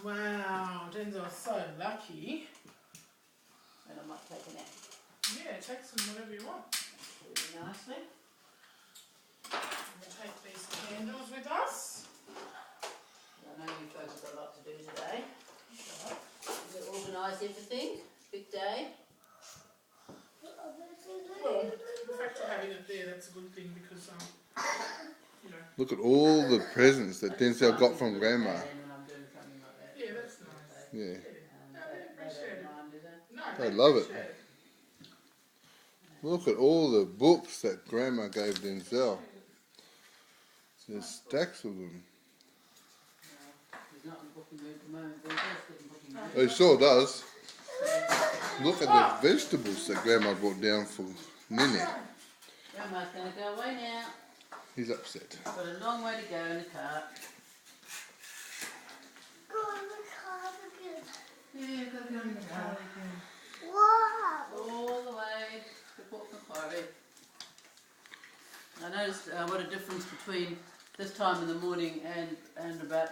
Wow, Denzel's so lucky. And I might take a nap. Yeah, take some whatever you want. Really nicely. We'll take these candles with us. I know you folks have got a lot to do today. You've got to organise everything. Big day. Well, the fact of having it there, that's a good thing because, you know. Look at all the presents that Denzel got from Grandma. Yeah, that's nice. Yeah, No, they appreciate it. No, they love it. appreciate Look at all the books that Grandma gave Denzel. There's stacks of them. He's not in the booking mood at the moment, but he does get in booking mood. He sure does. Look at the vegetables that Grandma brought down for Nene. Grandma's going to go away now. He's upset. Got a long way to go in the car. Go in the car again. Yeah, got to go in the car again. Wow. All the way to Port Macquarie. I noticed what a difference between this time in the morning and about